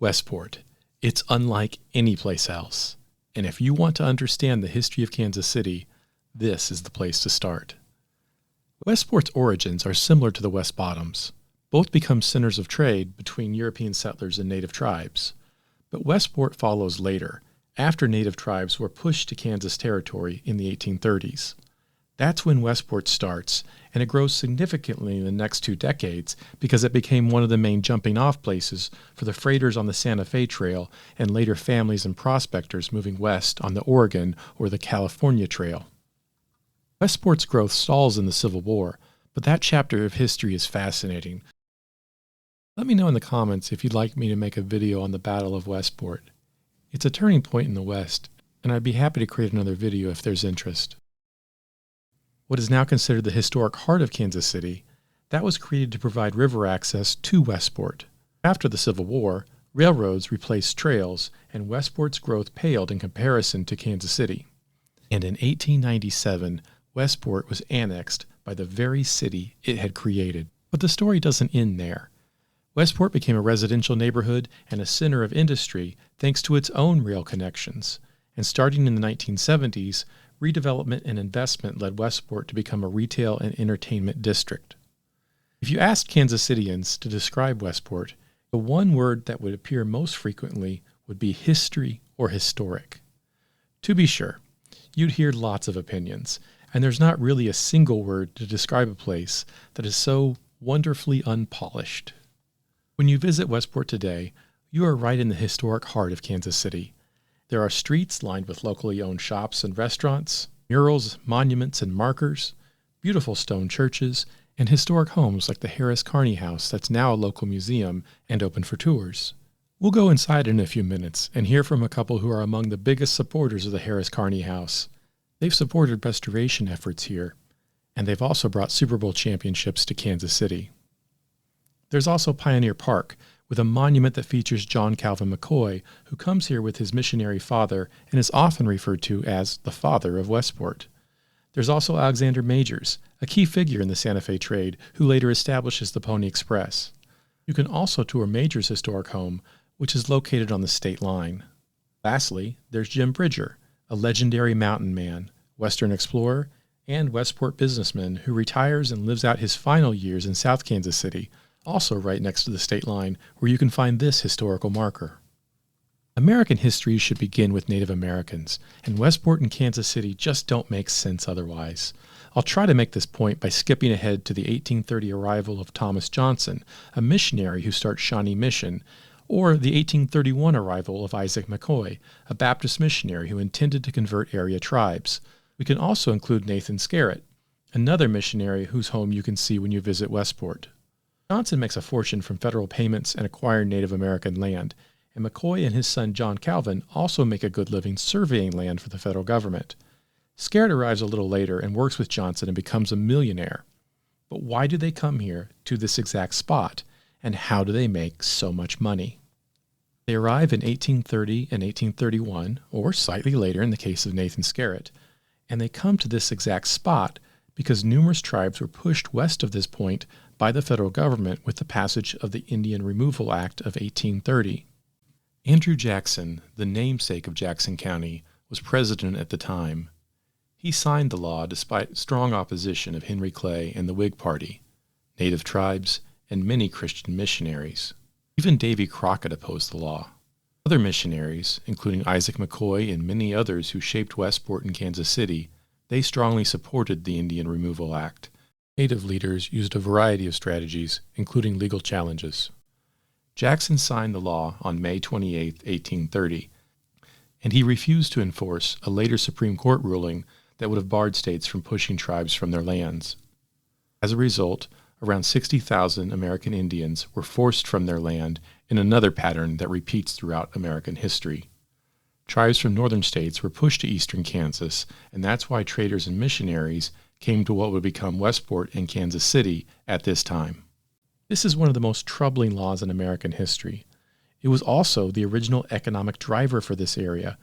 Westport. It's unlike any place else. And if you want to understand the history of Kansas City, this is the place to start. Westport's origins are similar to the West Bottoms. Both become centers of trade between European settlers and native tribes. But Westport follows later, after native tribes were pushed to Kansas territory in the 1830s. That's when Westport starts, and it grows significantly in the next 2 decades because it became one of the main jumping-off places for the freighters on the Santa Fe Trail and later families and prospectors moving west on the Oregon or the California Trail. Westport's growth stalls in the Civil War, but that chapter of history is fascinating. Let me know in the comments if you'd like me to make a video on the Battle of Westport. It's a turning point in the West, and I'd be happy to create another video if there's interest. What is now considered the historic heart of Kansas City, that was created to provide river access to Westport. After the Civil War, railroads replaced trails, and Westport's growth paled in comparison to Kansas City. And in 1897, Westport was annexed by the very city it had created. But the story doesn't end there. Westport became a residential neighborhood and a center of industry thanks to its own rail connections. And starting in the 1970s, redevelopment and investment led Westport to become a retail and entertainment district. If you asked Kansas Cityans to describe Westport, the one word that would appear most frequently would be history or historic. To be sure, you'd hear lots of opinions, and there's not really a single word to describe a place that is so wonderfully unpolished. When you visit Westport today, you are right in the historic heart of Kansas City. There are streets lined with locally owned shops and restaurants, murals, monuments, and markers, beautiful stone churches, and historic homes like the Harris-Kearney House that's now a local museum and open for tours. We'll go inside in a few minutes and hear from a couple who are among the biggest supporters of the Harris-Kearney House. They've supported restoration efforts here, and they've also brought Super Bowl championships to Kansas City. There's also Pioneer Park, with a monument that features John Calvin McCoy, who comes here with his missionary father and is often referred to as the father of Westport. There's also Alexander Majors, a key figure in the Santa Fe trade, who later establishes the Pony Express. You can also tour Majors' historic home, which is located on the state line. Lastly, there's Jim Bridger, a legendary mountain man, Western explorer, and Westport businessman who retires and lives out his final years in South Kansas City, also right next to the state line, where you can find this historical marker. American history should begin with Native Americans, and Westport and Kansas City just don't make sense otherwise. I'll try to make this point by skipping ahead to the 1830 arrival of Thomas Johnson, a missionary who starts Shawnee Mission, or the 1831 arrival of Isaac McCoy, a Baptist missionary who intended to convert area tribes. We can also include Nathan Scarrett, another missionary whose home you can see when you visit Westport. Johnson makes a fortune from federal payments and acquiring Native American land, and McCoy and his son John Calvin also make a good living surveying land for the federal government. Scarrett arrives a little later and works with Johnson and becomes a millionaire. But why do they come here to this exact spot, and how do they make so much money? They arrive in 1830 and 1831, or slightly later in the case of Nathan Scarrett, and they come to this exact spot because numerous tribes were pushed west of this point by the federal government with the passage of the Indian Removal Act of 1830. Andrew Jackson, the namesake of Jackson County, was president at the time. He signed the law despite strong opposition of Henry Clay and the Whig Party, native tribes, and many Christian missionaries. Even Davy Crockett opposed the law. Other missionaries, including Isaac McCoy and many others who shaped Westport and Kansas City, they strongly supported the Indian Removal Act. Native leaders used a variety of strategies, including legal challenges. Jackson signed the law on May 28, 1830, and he refused to enforce a later Supreme Court ruling that would have barred states from pushing tribes from their lands. As a result, around 60,000 American Indians were forced from their land in another pattern that repeats throughout American history. Tribes from northern states were pushed to eastern Kansas, and that's why traders and missionaries came to what would become Westport and Kansas City at this time. This is one of the most troubling laws in American history. It was also the original economic driver for this area.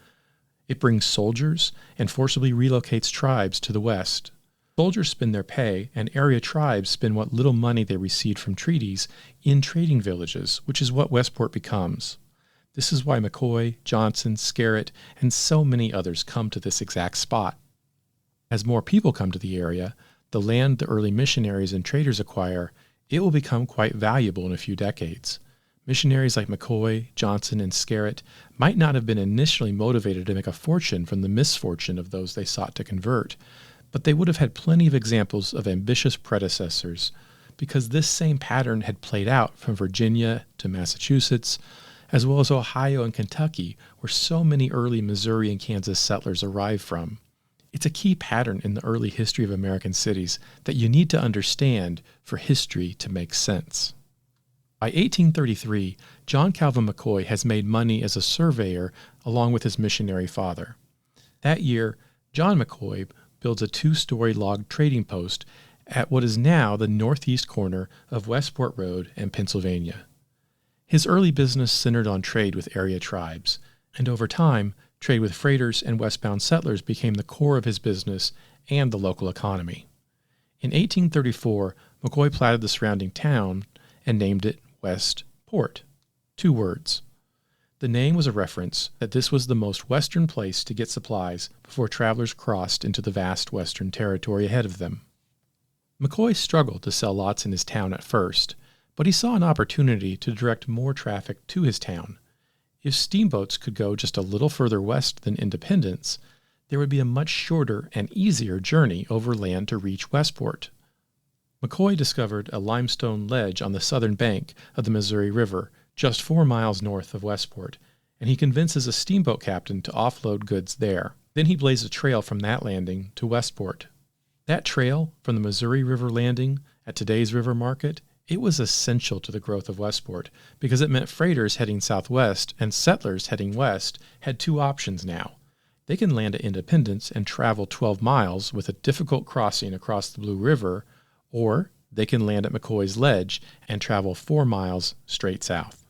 It brings soldiers and forcibly relocates tribes to the west. Soldiers spend their pay, and area tribes spend what little money they received from treaties in trading villages, which is what Westport becomes. This is why McCoy, Johnson, Scarrett, and so many others come to this exact spot. As more people come to the area, the land the early missionaries and traders acquire, it will become quite valuable in a few decades. Missionaries like McCoy, Johnson, and Scarrett might not have been initially motivated to make a fortune from the misfortune of those they sought to convert, but they would have had plenty of examples of ambitious predecessors, because this same pattern had played out from Virginia to Massachusetts, as well as Ohio and Kentucky, where so many early Missouri and Kansas settlers arrived from. It's a key pattern in the early history of American cities that you need to understand for history to make sense. By 1833, John Calvin McCoy has made money as a surveyor along with his missionary father. That year, John McCoy builds a 2-story log trading post at what is now the northeast corner of Westport Road and Pennsylvania. His early business centered on trade with area tribes, and over time, trade with freighters and westbound settlers became the core of his business and the local economy. In 1834, McCoy platted the surrounding town and named it Westport, 2 words. The name was a reference that this was the most western place to get supplies before travelers crossed into the vast western territory ahead of them. McCoy struggled to sell lots in his town at first, but he saw an opportunity to direct more traffic to his town. If steamboats could go just a little further west than Independence, there would be a much shorter and easier journey over land to reach Westport. McCoy discovered a limestone ledge on the southern bank of the Missouri River, just 4 miles north of Westport, and he convinces a steamboat captain to offload goods there. Then he blazed a trail from that landing to Westport. That trail from the Missouri River landing at today's River Market, it was essential to the growth of Westport because it meant freighters heading southwest and settlers heading west had 2 options now. They can land at Independence and travel 12 miles with a difficult crossing across the Blue River, or they can land at McCoy's Ledge and travel 4 miles straight south.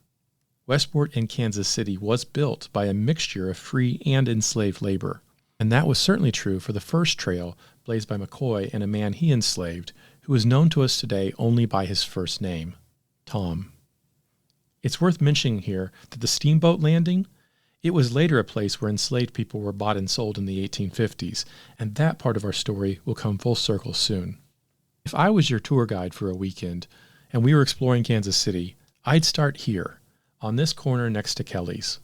Westport in Kansas City was built by a mixture of free and enslaved labor, and that was certainly true for the first trail blazed by McCoy and a man he enslaved, who is known to us today only by his first name, Tom. It's worth mentioning here that the steamboat landing, it was later a place where enslaved people were bought and sold in the 1850s, and that part of our story will come full circle soon. If I was your tour guide for a weekend and we were exploring Kansas City, I'd start here, on this corner next to Kelly's.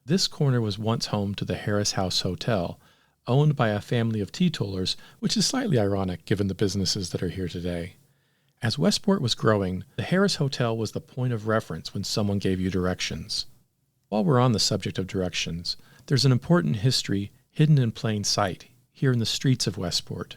This corner was once home to the Harris-House Hotel, owned by a family of teetotalers, which is slightly ironic given the businesses that are here today. As Westport was growing, the Harris Hotel was the point of reference when someone gave you directions. While we're on the subject of directions, there's an important history hidden in plain sight here in the streets of Westport.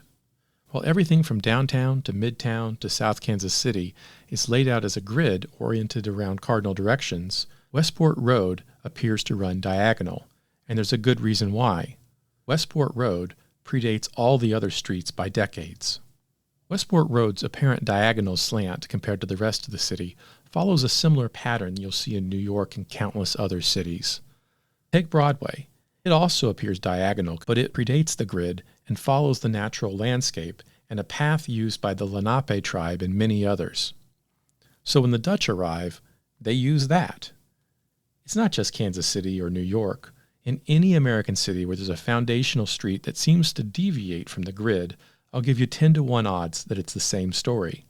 While everything from downtown to midtown to South Kansas City is laid out as a grid oriented around cardinal directions, Westport Road appears to run diagonal, and there's a good reason why. Westport Road predates all the other streets by decades. Westport Road's apparent diagonal slant compared to the rest of the city follows a similar pattern you'll see in New York and countless other cities. Take Broadway. It also appears diagonal, but it predates the grid and follows the natural landscape and a path used by the Lenape tribe and many others. So when the Dutch arrive, they use that. It's not just Kansas City or New York. In any American city where there's a foundational street that seems to deviate from the grid, I'll give you 10-to-1 odds that it's the same story.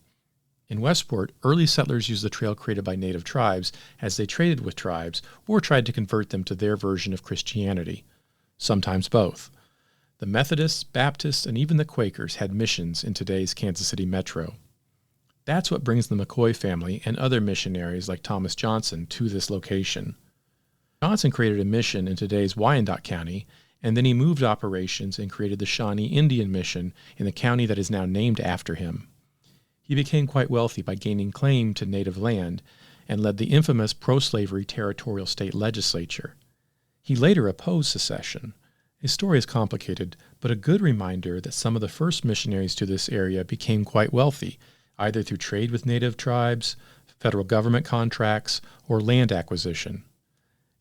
In Westport, early settlers used the trail created by native tribes as they traded with tribes or tried to convert them to their version of Christianity. Sometimes both. The Methodists, Baptists, and even the Quakers had missions in today's Kansas City metro. That's what brings the McCoy family and other missionaries like Thomas Johnson to this location. Johnson created a mission in today's Wyandotte County, and then he moved operations and created the Shawnee Indian Mission in the county that is now named after him. He became quite wealthy by gaining claim to native land and led the infamous pro-slavery territorial state legislature. He later opposed secession. His story is complicated, but a good reminder that some of the first missionaries to this area became quite wealthy, either through trade with native tribes, federal government contracts, or land acquisition.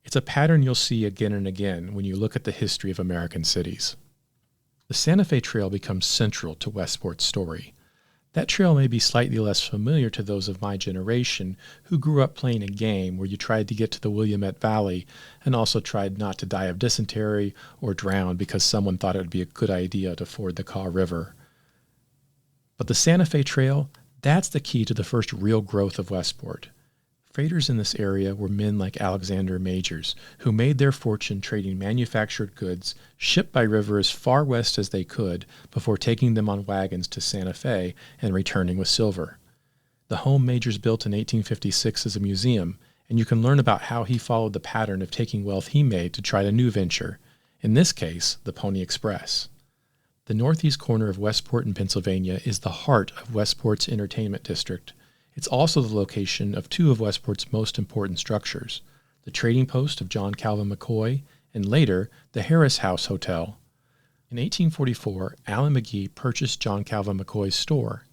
It's a pattern you'll see again and again when you look at the history of American cities. The Santa Fe Trail becomes central to Westport's story. That trail may be slightly less familiar to those of my generation who grew up playing a game where you tried to get to the Willamette Valley and also tried not to die of dysentery or drown because someone thought it would be a good idea to ford the Kaw River. But the Santa Fe Trail, that's the key to the first real growth of Westport. Freighters in this area were men like Alexander Majors, who made their fortune trading manufactured goods shipped by river as far west as they could before taking them on wagons to Santa Fe and returning with silver. The home Majors built in 1856 is a museum, and you can learn about how he followed the pattern of taking wealth he made to try a new venture, in this case, the Pony Express. The northeast corner of Westport in Pennsylvania is the heart of Westport's entertainment district. It's also the location of two of Westport's most important structures, the trading post of John Calvin McCoy and later the Harris House Hotel. In 1844, Allen McGee purchased John Calvin McCoy's store.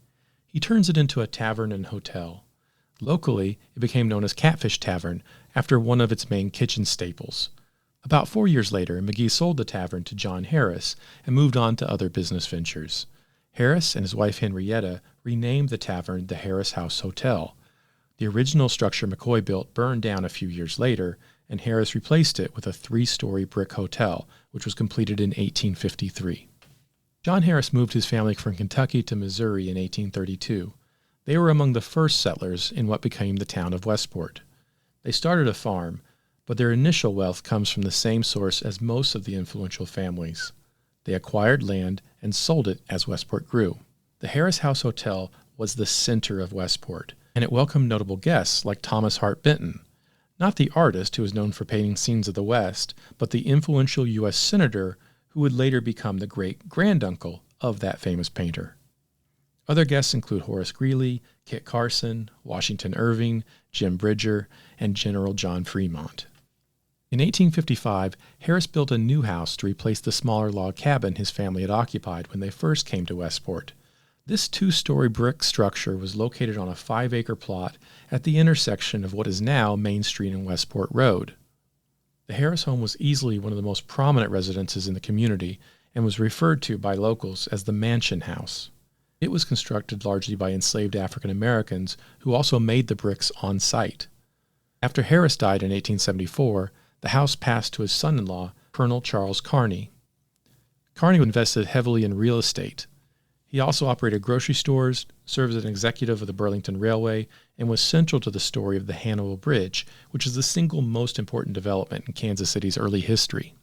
He turns it into a tavern and hotel. Locally, it became known as Catfish Tavern after one of its main kitchen staples. About 4 years later, McGee sold the tavern to John Harris and moved on to other business ventures. Harris and his wife Henrietta renamed the tavern the Harris House Hotel. The original structure McCoy built burned down a few years later, and Harris replaced it with a 3-story brick hotel, which was completed in 1853. John Harris moved his family from Kentucky to Missouri in 1832. They were among the first settlers in what became the town of Westport. They started a farm, but their initial wealth comes from the same source as most of the influential families. They acquired land and sold it as Westport grew. The Harris House Hotel was the center of Westport, and it welcomed notable guests like Thomas Hart Benton, not the artist who was known for painting scenes of the West, but the influential U.S. senator who would later become the great-granduncle of that famous painter. Other guests include Horace Greeley, Kit Carson, Washington Irving, Jim Bridger, and General John Fremont. In 1855, Harris built a new house to replace the smaller log cabin his family had occupied when they first came to Westport. This 2-story brick structure was located on a 5-acre plot at the intersection of what is now Main Street and Westport Road. The Harris home was easily one of the most prominent residences in the community and was referred to by locals as the Mansion House. It was constructed largely by enslaved African Americans who also made the bricks on site. After Harris died in 1874, the house passed to his son-in-law, Colonel Charles Kearney. Kearney invested heavily in real estate. He also operated grocery stores, served as an executive of the Burlington Railway, and was central to the story of the Hannibal Bridge, which is the single most important development in Kansas City's early history.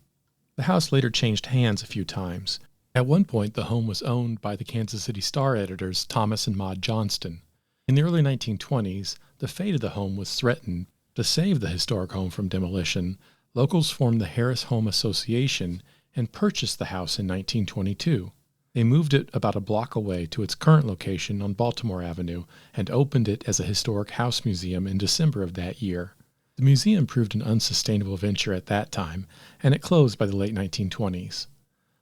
The house later changed hands a few times. At one point, the home was owned by the Kansas City Star editors Thomas and Maud Johnston. In the early 1920s, the fate of the home was threatened. To save the historic home from demolition, locals formed the Harris Home Association and purchased the house in 1922. They moved it about a block away to its current location on Baltimore Avenue and opened it as a historic house museum in December of that year. The museum proved an unsustainable venture at that time, and it closed by the late 1920s.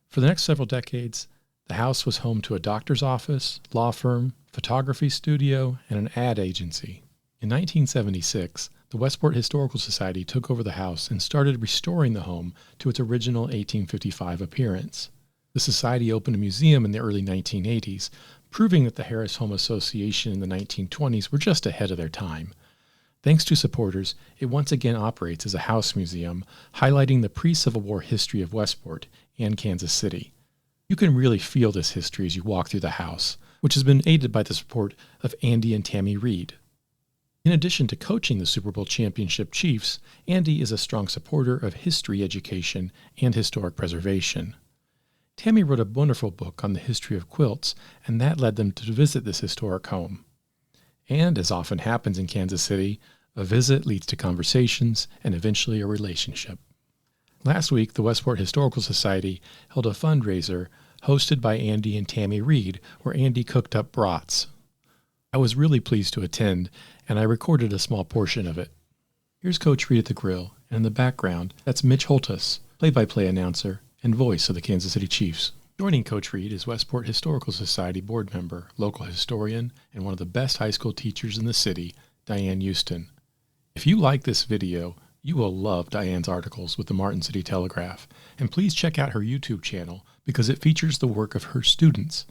For the next several decades, the house was home to a doctor's office, law firm, photography studio, and an ad agency. In 1976, the Westport Historical Society took over the house and started restoring the home to its original 1855 appearance. The society opened a museum in the early 1980s, proving that the Harris Home Association in the 1920s were just ahead of their time. Thanks to supporters, it once again operates as a house museum, highlighting the pre-Civil War history of Westport and Kansas City. You can really feel this history as you walk through the house, which has been aided by the support of Andy and Tammy Reid. In addition to coaching the Super Bowl championship Chiefs, Andy is a strong supporter of history education and historic preservation. Tammy wrote a wonderful book on the history of quilts, and that led them to visit this historic home. And, as often happens in Kansas City, a visit leads to conversations and eventually a relationship. Last week, the Westport Historical Society held a fundraiser hosted by Andy and Tammy Reid, where Andy cooked up brats. I was really pleased to attend, and I recorded a small portion of it. Here's Coach Reid at the grill, and in the background, that's Mitch Holtus, play-by-play announcer and voice of the Kansas City Chiefs. Joining Coach Reid is Westport Historical Society board member, local historian, and one of the best high school teachers in the city, Diane Houston. If you like this video, you will love Diane's articles with the Martin City Telegraph, and please check out her YouTube channel because it features the work of her students.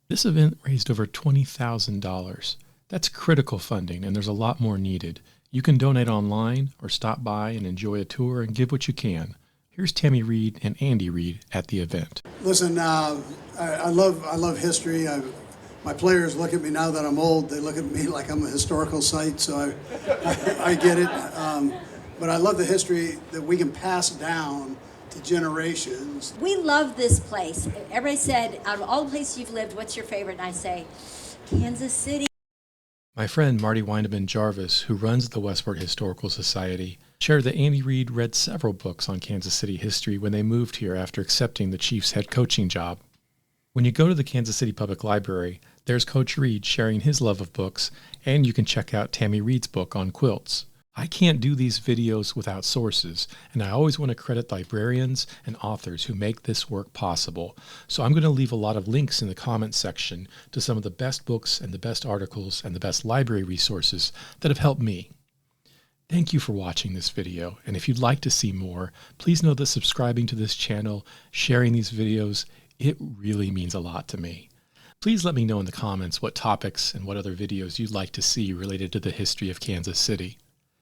This event raised over $20,000. That's critical funding, and there's a lot more needed. You can donate online or stop by and enjoy a tour and give what you can. Here's Tammy Reid and Andy Reid at the event. Listen, I love history. My players look at me now that I'm old. They look at me like I'm a historical site, so I get it. But I love the history that we can pass down to generations. We love this place. Everybody said, out of all the places you've lived, what's your favorite? And I say, Kansas City. My friend Marty Windeman Jarvis, who runs the Westport Historical Society, shared that Andy Reid read several books on Kansas City history when they moved here after accepting the Chiefs' head coaching job. When you go to the Kansas City Public Library, there's Coach Reid sharing his love of books, and you can check out Tammy Reid's book on quilts. I can't do these videos without sources, and I always want to credit librarians and authors who make this work possible. So I'm going to leave a lot of links in the comments section to some of the best books and the best articles and the best library resources that have helped me. Thank you for watching this video, and if you'd like to see more, please know that subscribing to this channel, sharing these videos, it really means a lot to me. Please let me know in the comments what topics and what other videos you'd like to see related to the history of Kansas City.